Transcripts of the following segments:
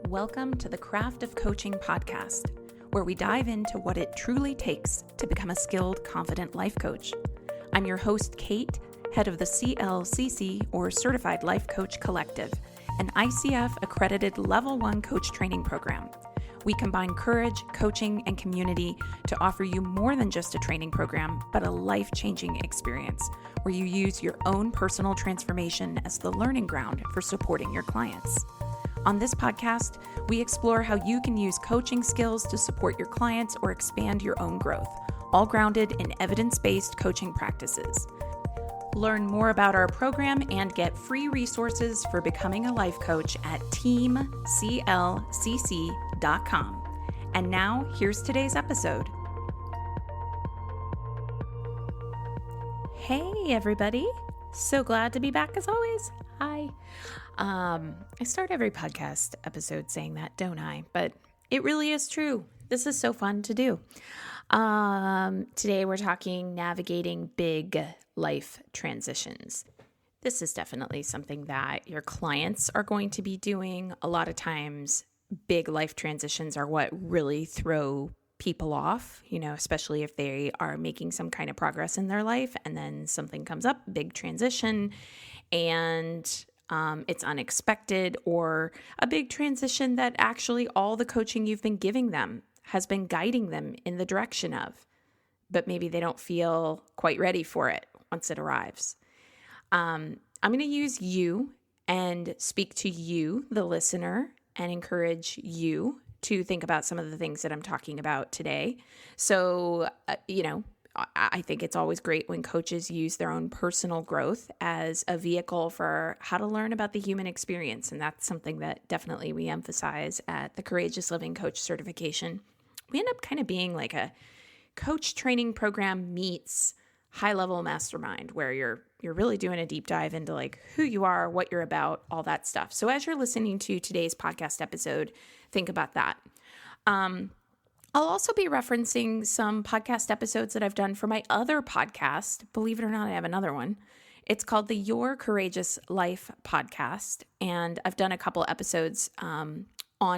Welcome to the Craft of Coaching podcast, where we dive into what it truly takes to become a skilled, confident life coach. I'm your host, Kate, head of the CLCC, or Certified Life Coach Collective, an ICF-accredited Level 1 coach training program. We combine courage, coaching, and community to offer you more than just a training program, but a life-changing experience where you use your own personal transformation as the learning ground for supporting your clients. On this podcast, we explore how you can use coaching skills to support your clients or expand your own growth, all grounded in evidence-based coaching practices. Learn more about our program and get free resources for becoming a life coach at teamclcc.com. And now, here's today's episode. Hey, everybody. So glad to be back as always. Hi. I start every podcast episode saying that, don't I? But it really is true. This is so fun to do. Today we're talking navigating big life transitions. This is definitely something that your clients are going to be doing. A lot of times, big life transitions are what really throw people off, especially if they are making some kind of progress in their life and then something comes up, big transition, and it's unexpected, or a big transition that actually all the coaching you've been giving them has been guiding them in the direction of, but maybe they don't feel quite ready for it once it arrives. I'm going to use you and speak to you, the listener, and encourage you to think about some of the things that I'm talking about today. So, I think it's always great when coaches use their own personal growth as a vehicle for how to learn about the human experience. And that's something that definitely we emphasize at the Courageous Living Coach certification. We end up kind of being like a coach training program meets high-level mastermind, where you're really doing a deep dive into like who you are, what you're about, all that stuff. So as you're listening to today's podcast episode, think about that. I'll also be referencing some podcast episodes that I've done for my other podcast. Believe it or not, I have another one. It's called the Your Courageous Life podcast. And I've done a couple episodes on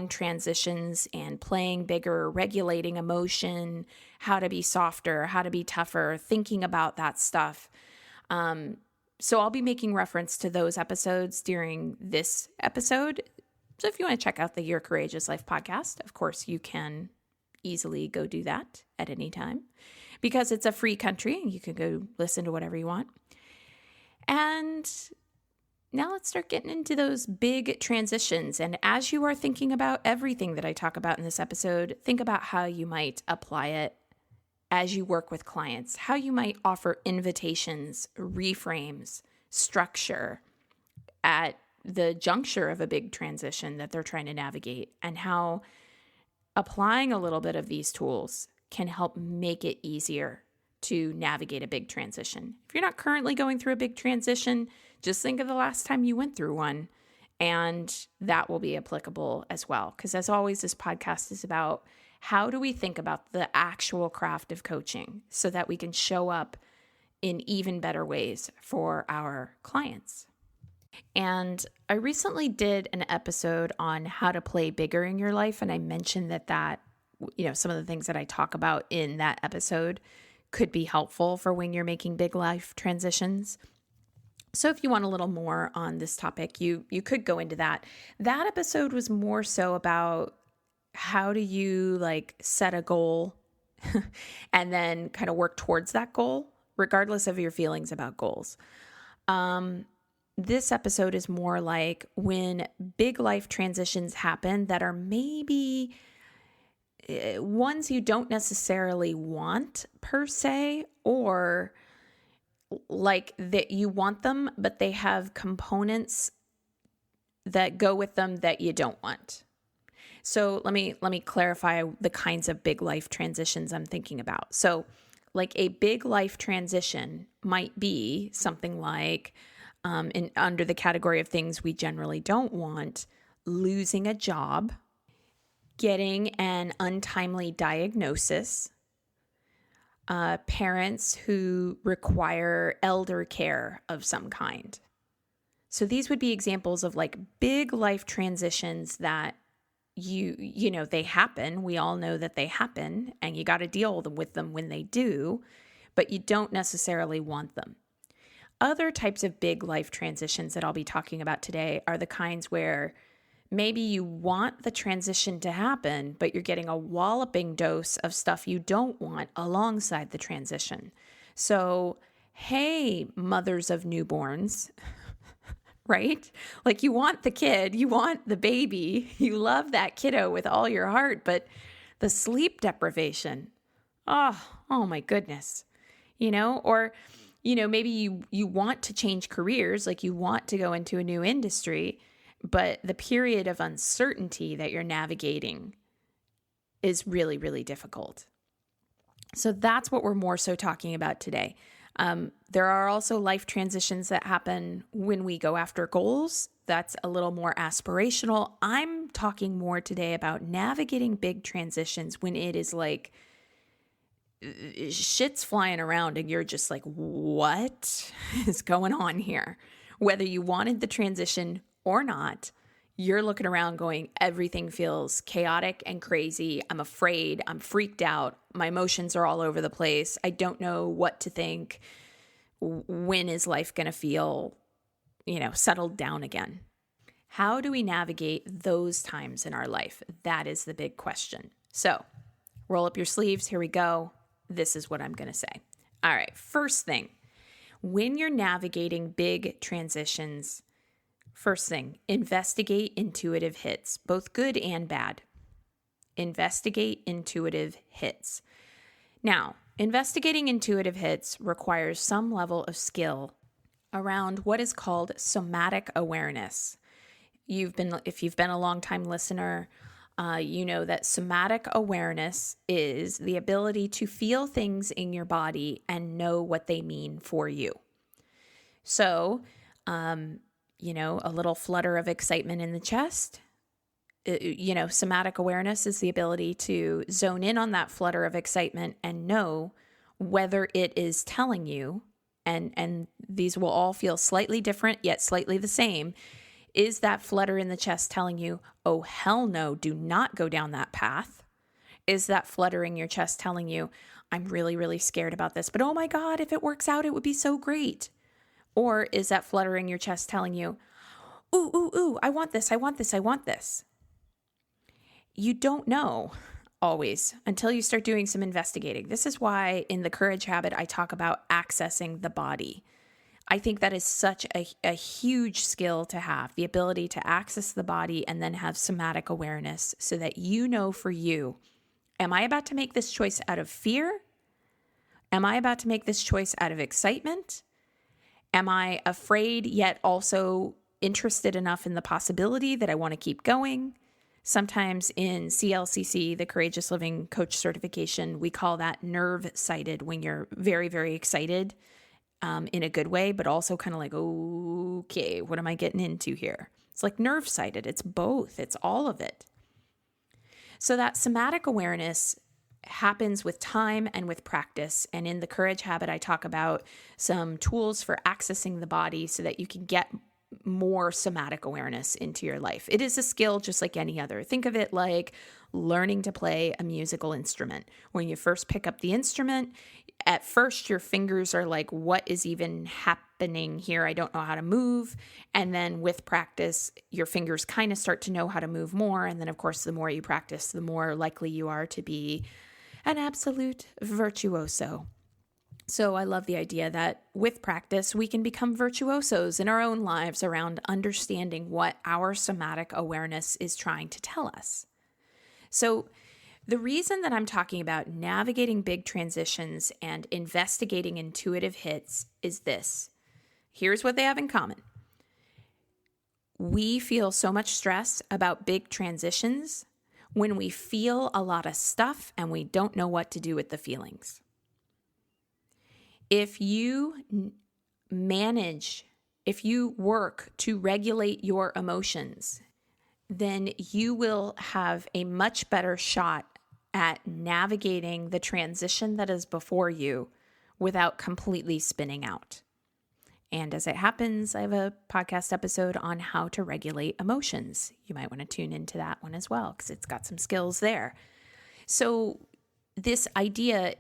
transitions and playing bigger, regulating emotion, how to be softer, how to be tougher, thinking about that stuff. So I'll be making reference to those episodes during this episode. So if you want to check out the Your Courageous Life podcast, of course, you can easily go do that at any time because it's a free country and you can go listen to whatever you want. And now let's start getting into those big transitions. And as you are thinking about everything that I talk about in this episode, think about how you might apply it as you work with clients, how you might offer invitations, reframes, structure at the juncture of a big transition that they're trying to navigate, and how applying a little bit of these tools can help make it easier to navigate a big transition. If you're not currently going through a big transition, just think of the last time you went through one, and that will be applicable as well. Because as always, this podcast is about how do we think about the actual craft of coaching so that we can show up in even better ways for our clients. And I recently did an episode on how to play bigger in your life. And I mentioned that some of the things that I talk about in that episode could be helpful for when you're making big life transitions. So if you want a little more on this topic, you could go into that. That episode was more so about how do you set a goal and then kind of work towards that goal, regardless of your feelings about goals. This episode is more like when big life transitions happen that are maybe ones you don't necessarily want per se, or like that you want them, but they have components that go with them that you don't want. So let me clarify the kinds of big life transitions I'm thinking about. So like a big life transition might be something like, under the category of things we generally don't want, losing a job, getting an untimely diagnosis, parents who require elder care of some kind. So these would be examples of like big life transitions that they happen. We all know that they happen, and you got to deal with them when they do, but you don't necessarily want them. Other types of big life transitions that I'll be talking about today are the kinds where maybe you want the transition to happen, but you're getting a walloping dose of stuff you don't want alongside the transition. So, hey, mothers of newborns, right? Like, you want the kid, you want the baby, you love that kiddo with all your heart, but the sleep deprivation, oh my goodness, or maybe you want to change careers, like you want to go into a new industry, but the period of uncertainty that you're navigating is really, really difficult. So that's what we're more so talking about today. There are also life transitions that happen when we go after goals. That's a little more aspirational. I'm talking more today about navigating big transitions when it is like shit's flying around and you're just like, what is going on here? Whether you wanted the transition or not, you're looking around going, everything feels chaotic and crazy. I'm afraid. I'm freaked out. My emotions are all over the place. I don't know what to think. When is life going to feel, settled down again? How do we navigate those times in our life? That is the big question. So roll up your sleeves. Here we go. This is what I'm going to say. All right. First thing, when you're navigating big transitions, first thing, investigate intuitive hits, both good and bad. Investigate intuitive hits. Now, investigating intuitive hits requires some level of skill around what is called somatic awareness. If you've been a long-time listener, you know that somatic awareness is the ability to feel things in your body and know what they mean for you. So, a little flutter of excitement in the chest. Somatic awareness is the ability to zone in on that flutter of excitement and know whether it is telling you, and these will all feel slightly different yet slightly the same. Is that flutter in the chest telling you, oh, hell no, do not go down that path? Is that flutter in your chest telling you, I'm really, really scared about this, but oh my God, if it works out, it would be so great? Or is that flutter in your chest telling you, ooh, I want this, I want this, I want this? You don't know always until you start doing some investigating. This is why in the Courage Habit, I talk about accessing the body. I think that is such a huge skill to have, the ability to access the body and then have somatic awareness so that you know for you, am I about to make this choice out of fear? Am I about to make this choice out of excitement? Am I afraid yet also interested enough in the possibility that I want to keep going? Sometimes in CLCC, the Courageous Living Coach certification, we call that nerve-sighted, when you're very, very excited in a good way, but also kind of like, okay, what am I getting into here? It's like nerve-sighted. It's both. It's all of it. So that somatic awareness happens with time and with practice. And in the Courage Habit, I talk about some tools for accessing the body so that you can get more somatic awareness into your life. It is a skill just like any other. Think of it like learning to play a musical instrument. When you first pick up the instrument, at first your fingers are like, what is even happening here? I don't know how to move. And then with practice, your fingers kind of start to know how to move more. And then of course, the more you practice, the more likely you are to be an absolute virtuoso. So I love the idea that with practice, we can become virtuosos in our own lives around understanding what our somatic awareness is trying to tell us. So the reason that I'm talking about navigating big transitions and investigating intuitive hits is this. Here's what they have in common. We feel so much stress about big transitions when we feel a lot of stuff and we don't know what to do with the feelings. If you work to regulate your emotions, then you will have a much better shot at navigating the transition that is before you without completely spinning out. And as it happens, I have a podcast episode on how to regulate emotions. You might want to tune into that one as well, because it's got some skills there. So this idea,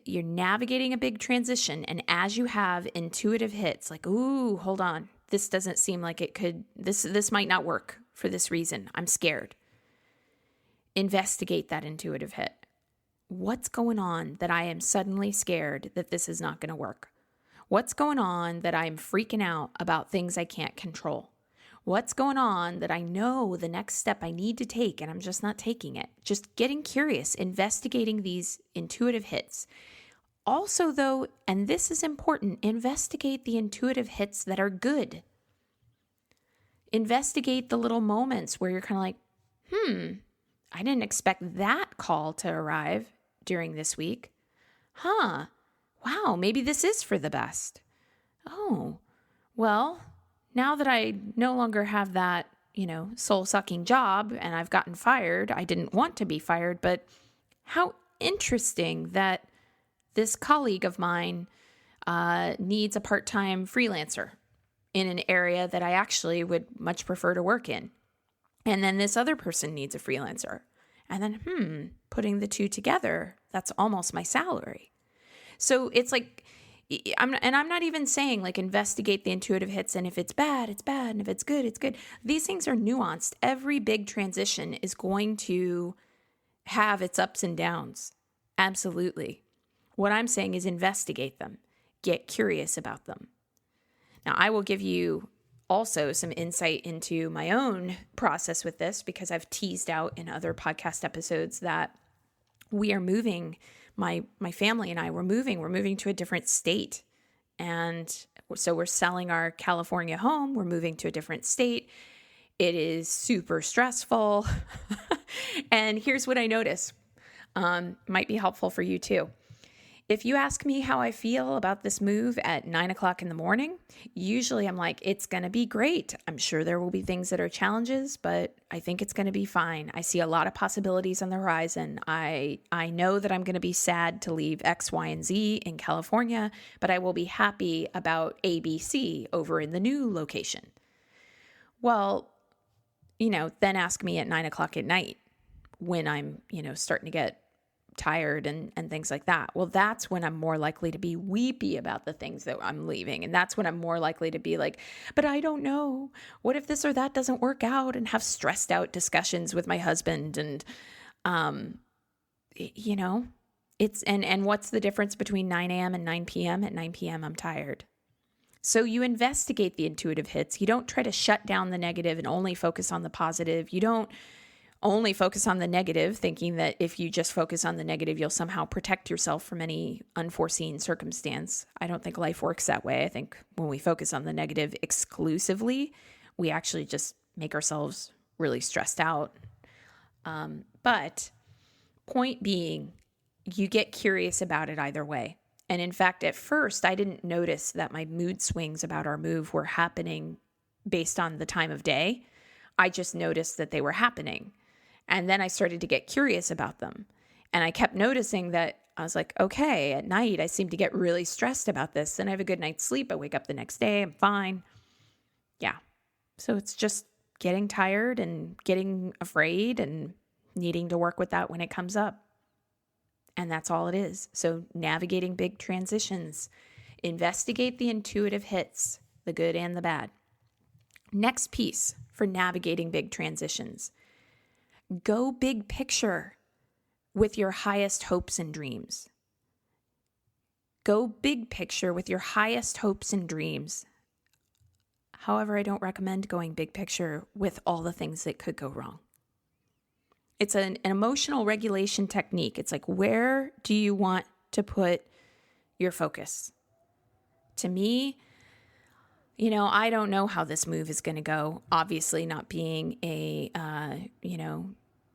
you're navigating a big transition, and as you have intuitive hits, like, ooh, hold on, this doesn't seem like it could, this might not work for this reason. I'm scared. Investigate that intuitive hit. What's going on that I am suddenly scared that this is not going to work? What's going on that I'm freaking out about things I can't control? What's going on that I know the next step I need to take and I'm just not taking it? Just getting curious, investigating these intuitive hits. Also, though, and this is important, investigate the intuitive hits that are good. Investigate the little moments where you're kind of like, I didn't expect that call to arrive during this week. Wow, maybe this is for the best. Oh, well, now that I no longer have that, soul-sucking job and I've gotten fired, I didn't want to be fired, but how interesting that this colleague of mine needs a part-time freelancer in an area that I actually would much prefer to work in. And then this other person needs a freelancer. And then, putting the two together, that's almost my salary. So it's like, I'm not even saying like investigate the intuitive hits, and if it's bad, it's bad, and if it's good, it's good. These things are nuanced. Every big transition is going to have its ups and downs. Absolutely. What I'm saying is investigate them. Get curious about them. Now, I will give you also some insight into my own process with this, because I've teased out in other podcast episodes that we are moving, my family and I, we're moving to a different state. And so we're selling our California home. We're moving to a different state. It is super stressful. And here's what I notice. Might be helpful for you too. If you ask me how I feel about this move at 9 o'clock in the morning, usually I'm like, it's going to be great. I'm sure there will be things that are challenges, but I think it's going to be fine. I see a lot of possibilities on the horizon. I know that I'm going to be sad to leave X, Y, and Z in California, but I will be happy about ABC over in the new location. Well, then ask me at 9 o'clock at night when I'm, starting to get tired and things like that. Well, that's when I'm more likely to be weepy about the things that I'm leaving. And that's when I'm more likely to be like, but I don't know. What if this or that doesn't work out? And have stressed out discussions with my husband. And, it's, and what's the difference between 9 a.m. and 9 p.m.? At 9 p.m., I'm tired. So you investigate the intuitive hits. You don't try to shut down the negative and only focus on the positive. You don't only focus on the negative, thinking that if you just focus on the negative, you'll somehow protect yourself from any unforeseen circumstance. I don't think life works that way. I think when we focus on the negative exclusively, we actually just make ourselves really stressed out. But point being, you get curious about it either way. And in fact, at first, I didn't notice that my mood swings about our move were happening based on the time of day. I just noticed that they were happening. And then I started to get curious about them. And I kept noticing that I was like, okay, at night, I seem to get really stressed about this. Then I have a good night's sleep. I wake up the next day. I'm fine. Yeah. So it's just getting tired and getting afraid and needing to work with that when it comes up. And that's all it is. So navigating big transitions, investigate the intuitive hits, the good and the bad. Next piece for navigating big transitions. Go big picture with your highest hopes and dreams. Go big picture with your highest hopes and dreams. However, I don't recommend going big picture with all the things that could go wrong. It's an emotional regulation technique. It's like, where do you want to put your focus? To me, I don't know how this move is going to go. Obviously, not being a,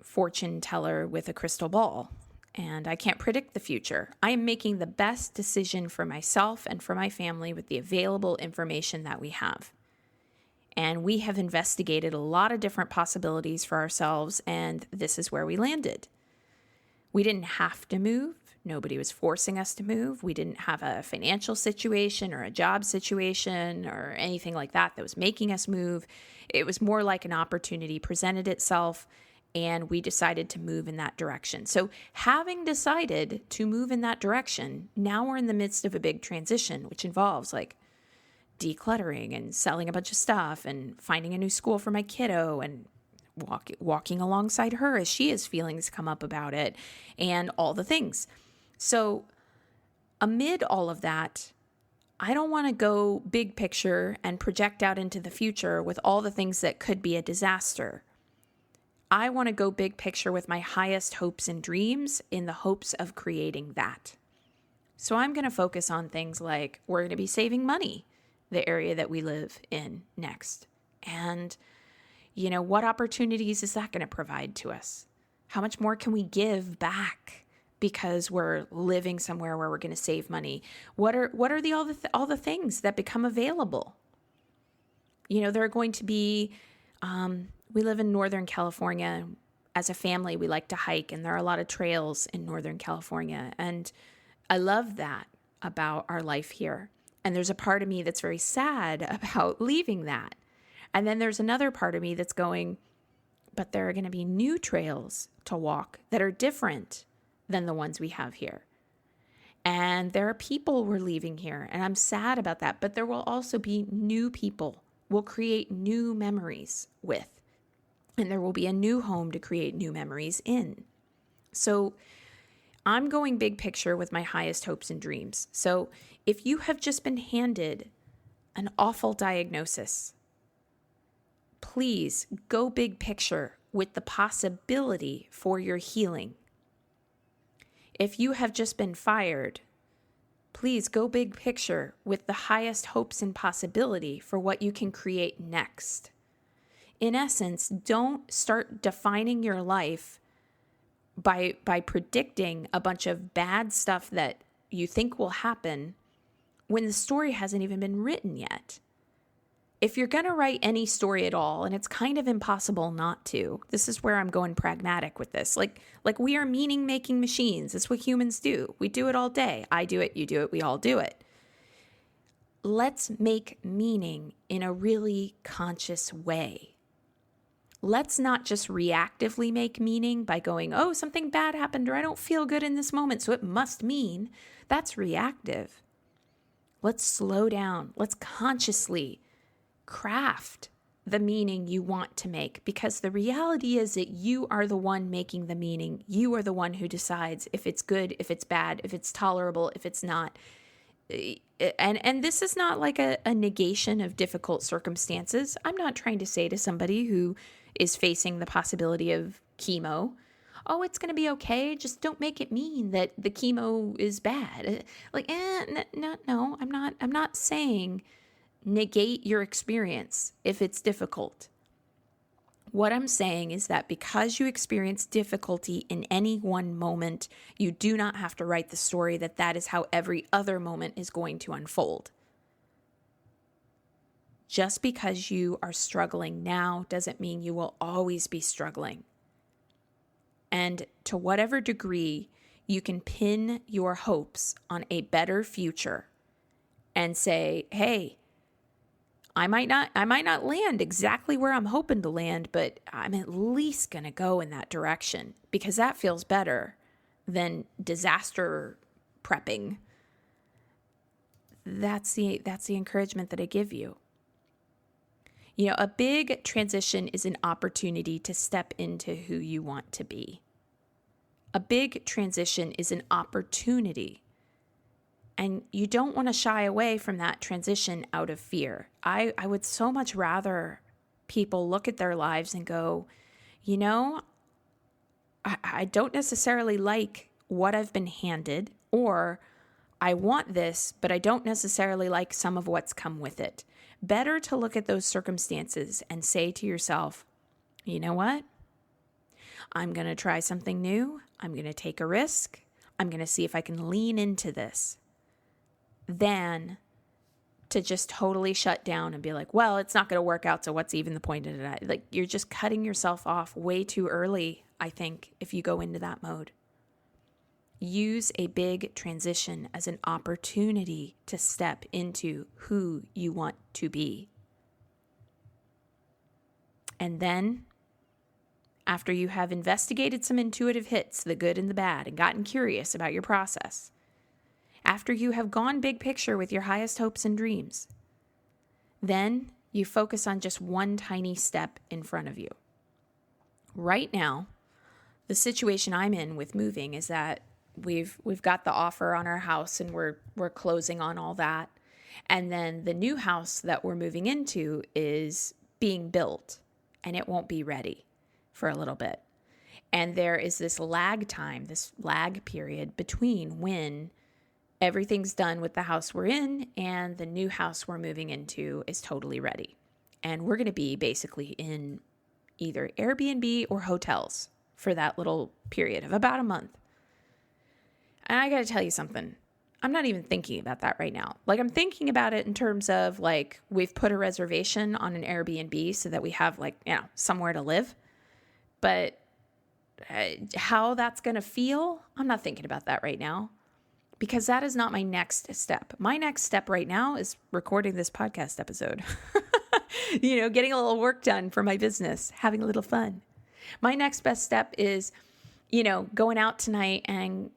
fortune teller with a crystal ball. And I can't predict the future. I am making the best decision for myself and for my family with the available information that we have. And we have investigated a lot of different possibilities for ourselves, and this is where we landed. We didn't have to move Nobody was forcing us to move. We didn't have a financial situation or a job situation or anything like that that was making us move. It was more like an opportunity presented itself, and we decided to move in that direction. So having decided to move in that direction, now we're in the midst of a big transition, which involves like decluttering and selling a bunch of stuff and finding a new school for my kiddo and walking alongside her as she has feelings come up about it and all the things. So amid all of that, I don't want to go big picture and project out into the future with all the things that could be a disaster. I want to go big picture with my highest hopes and dreams in the hopes of creating that. So I'm going to focus on things like we're going to be saving money, the area that we live in next. And, what opportunities is that going to provide to us? How much more can we give back because we're living somewhere where we're going to save money? What are all the things that become available? There are going to be, we live in Northern California. As a family, we like to hike, and there are a lot of trails in Northern California. And I love that about our life here. And there's a part of me that's very sad about leaving that. And then there's another part of me that's going, but there are going to be new trails to walk that are different than the ones we have here. And there are people we're leaving here, and I'm sad about that. But there will also be new people we'll create new memories with. And there will be a new home to create new memories in. So I'm going big picture with my highest hopes and dreams. So if you have just been handed an awful diagnosis, please go big picture with the possibility for your healing. If you have just been fired, please go big picture with the highest hopes and possibility for what you can create next. In essence, don't start defining your life by predicting a bunch of bad stuff that you think will happen when the story hasn't even been written yet. If you're going to write any story at all, and it's kind of impossible not to, this is where I'm going pragmatic with this. Like we are meaning-making machines. It's what humans do. We do it all day. I do it, you do it, we all do it. Let's make meaning in a really conscious way. Let's not just reactively make meaning by going, oh, something bad happened, or I don't feel good in this moment, so it must mean. That's reactive. Let's slow down. Let's consciously craft the meaning you want to make, because the reality is that you are the one making the meaning. You are the one who decides if it's good, if it's bad, if it's tolerable, if it's not. And this is not like a negation of difficult circumstances. I'm not trying to say to somebody who is facing the possibility of chemo, oh, it's going to be okay. Just don't make it mean that the chemo is bad. No, I'm not saying negate your experience if it's difficult. What I'm saying is that because you experience difficulty in any one moment, you do not have to write the story that is how every other moment is going to unfold. Just because you are struggling now doesn't mean you will always be struggling. And to whatever degree you can pin your hopes on a better future and say, hey, I might not land exactly where I'm hoping to land, but I'm at least going to go in that direction, because that feels better than disaster prepping. That's the encouragement that I give you. A big transition is an opportunity to step into who you want to be. A big transition is an opportunity. And you don't want to shy away from that transition out of fear. I would so much rather people look at their lives and go, I don't necessarily like what I've been handed, or I want this, but I don't necessarily like some of what's come with it. Better to look at those circumstances and say to yourself, you know what? I'm going to try something new. I'm going to take a risk. I'm going to see if I can lean into this. Than to just totally shut down and be like, well, it's not going to work out, so what's even the point of it? Like, you're just cutting yourself off way too early, I think, if you go into that mode. use a big transition as an opportunity to step into who you want to be. And then, after you have investigated some intuitive hits, the good and the bad, and gotten curious about your process, after you have gone big picture with your highest hopes and dreams, then you focus on just one tiny step in front of you. Right now, the situation I'm in with moving is that we've got the offer on our house and we're closing on all that. And then the new house that we're moving into is being built and it won't be ready for a little bit. And there is this lag time, this lag period between when everything's done with the house we're in and the new house we're moving into is totally ready. And we're going to be basically in either Airbnb or hotels for that little period of about a month. And I got to tell you something. I'm not even thinking about that right now. Like, I'm thinking about it in terms of like, we've put a reservation on an Airbnb so that we have like, somewhere to live. But how that's going to feel, I'm not thinking about that right now. Because that is not my next step. My next step right now is recording this podcast episode. Getting a little work done for my business, having a little fun. My next best step is, going out tonight and,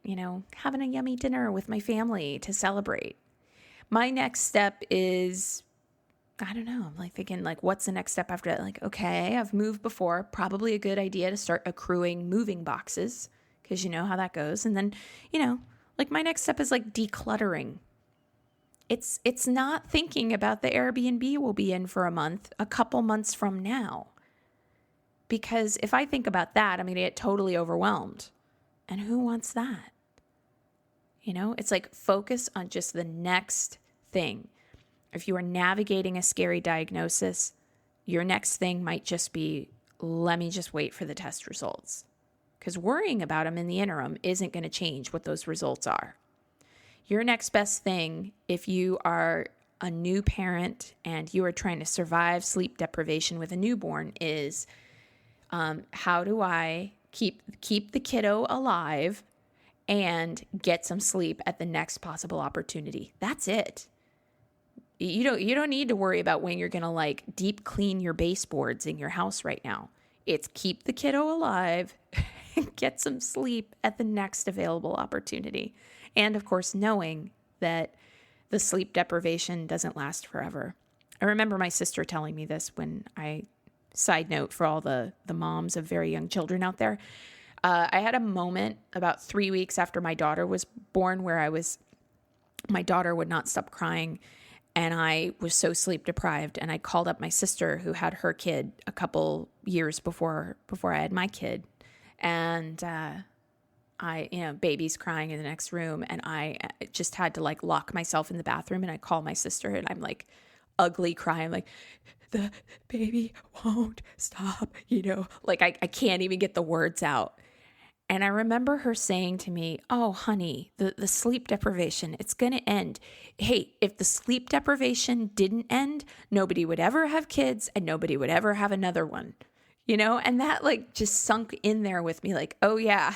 having a yummy dinner with my family to celebrate. My next step is, I don't know, I'm like thinking like, what's the next step after that? Like, okay, I've moved before. Probably a good idea to start accruing moving boxes because you know how that goes. And then, like my next step is like decluttering. It's not thinking about the Airbnb we'll be in for a couple months from now. Because if I think about that, I'm going to get totally overwhelmed. And who wants that? It's like focus on just the next thing. If you are navigating a scary diagnosis, your next thing might just be, let me just wait for the test results. Because worrying about them in the interim isn't going to change what those results are. Your next best thing, if you are a new parent and you are trying to survive sleep deprivation with a newborn, is how do I keep the kiddo alive and get some sleep at the next possible opportunity? That's it. You don't need to worry about when you're going to like deep clean your baseboards in your house right now. It's keep the kiddo alive and get some sleep at the next available opportunity. And of course, knowing that the sleep deprivation doesn't last forever. I remember my sister telling me this side note for all the moms of very young children out there. I had a moment about 3 weeks after my daughter was born where my daughter would not stop crying and I was so sleep deprived, and I called up my sister who had her kid a couple years before I had my kid. And, baby's crying in the next room, and I just had to like lock myself in the bathroom, and I call my sister and I'm like ugly crying, like the baby won't stop, like I can't even get the words out. And I remember her saying to me, oh, honey, the sleep deprivation, it's going to end. Hey, if the sleep deprivation didn't end, nobody would ever have kids and nobody would ever have another one, and that like just sunk in there with me like, oh yeah,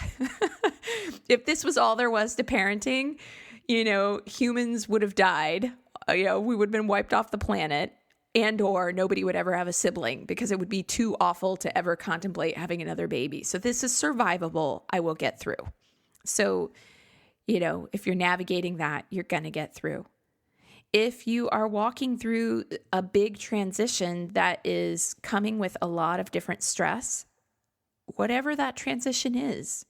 if this was all there was to parenting, humans would have died, we would have been wiped off the planet. And or nobody would ever have a sibling because it would be too awful to ever contemplate having another baby. So this is survivable. I will get through. So, if you're navigating that, you're going to get through. If you are walking through a big transition that is coming with a lot of different stress, whatever that transition is,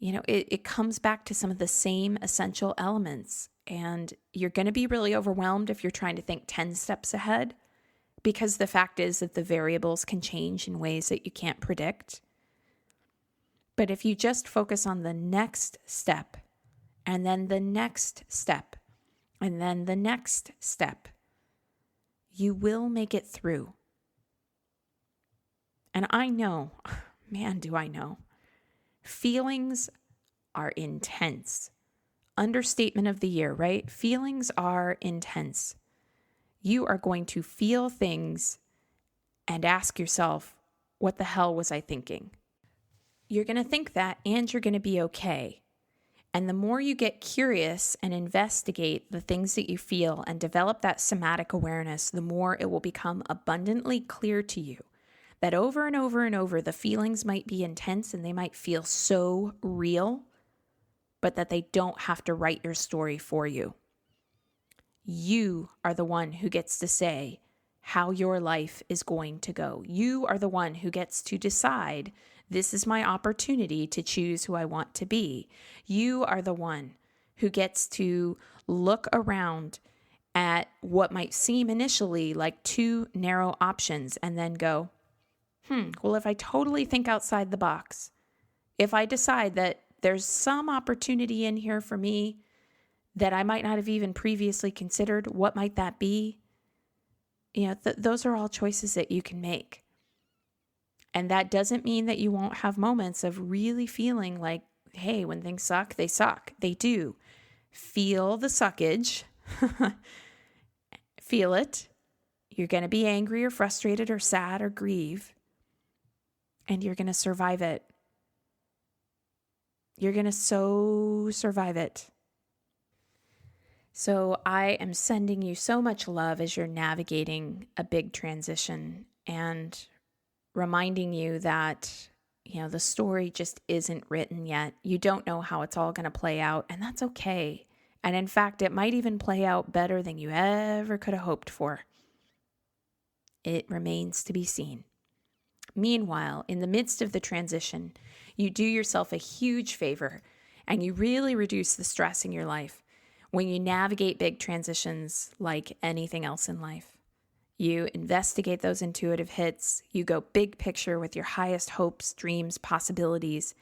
it comes back to some of the same essential elements. And you're going to be really overwhelmed if you're trying to think 10 steps ahead, because the fact is that the variables can change in ways that you can't predict. But if you just focus on the next step, and then the next step, and then the next step, you will make it through. And I know, man, do I know, feelings are intense. Understatement of the year, right? Feelings are intense. You are going to feel things and ask yourself, what the hell was I thinking? You're going to think that, and you're going to be okay. And the more you get curious and investigate the things that you feel and develop that somatic awareness, the more it will become abundantly clear to you that over and over and over, the feelings might be intense and they might feel so real, but that they don't have to write your story for you. You are the one who gets to say how your life is going to go. You are the one who gets to decide, this is my opportunity to choose who I want to be. You are the one who gets to look around at what might seem initially like two narrow options and then go, well, if I totally think outside the box, if I decide that there's some opportunity in here for me that I might not have even previously considered, what might that be? Those are all choices that you can make. And that doesn't mean that you won't have moments of really feeling like, hey, when things suck, they suck. They do. Feel the suckage. Feel it. You're going to be angry or frustrated or sad or grieve. And you're going to survive it. You're going to so survive it. So I am sending you so much love as you're navigating a big transition and reminding you that, the story just isn't written yet. You don't know how it's all going to play out, and that's okay. And in fact, it might even play out better than you ever could have hoped for. It remains to be seen. Meanwhile, in the midst of the transition, you do yourself a huge favor and you really reduce the stress in your life when you navigate big transitions like anything else in life. You investigate those intuitive hits. You go big picture with your highest hopes, dreams, possibilities.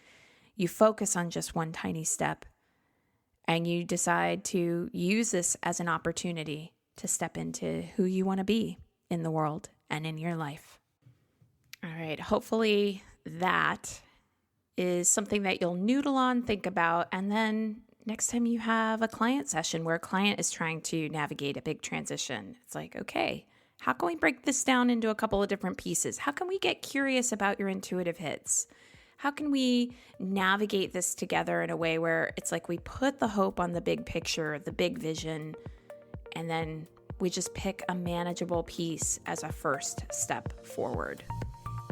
You focus on just one tiny step. And you decide to use this as an opportunity to step into who you want to be in the world and in your life. All right, hopefully that is something that you'll noodle on, think about, and then next time you have a client session where a client is trying to navigate a big transition, it's like, okay, how can we break this down into a couple of different pieces? How can we get curious about your intuitive hits? How can we navigate this together in a way where it's like we put the hope on the big picture, the big vision, and then we just pick a manageable piece as a first step forward.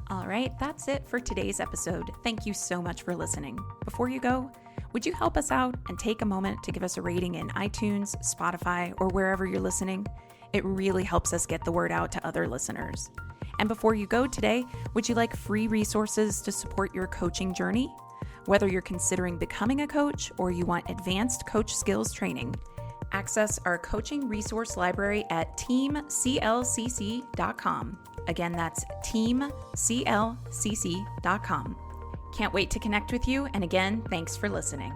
All right, that's it for today's episode. Thank you so much for listening. Before you go, would you help us out and take a moment to give us a rating in iTunes, Spotify, or wherever you're listening? It really helps us get the word out to other listeners. And before you go today, would you like free resources to support your coaching journey? Whether you're considering becoming a coach or you want advanced coach skills training, access our coaching resource library at teamclcc.com. Again, that's teamclcc.com. Can't wait to connect with you. And again, thanks for listening.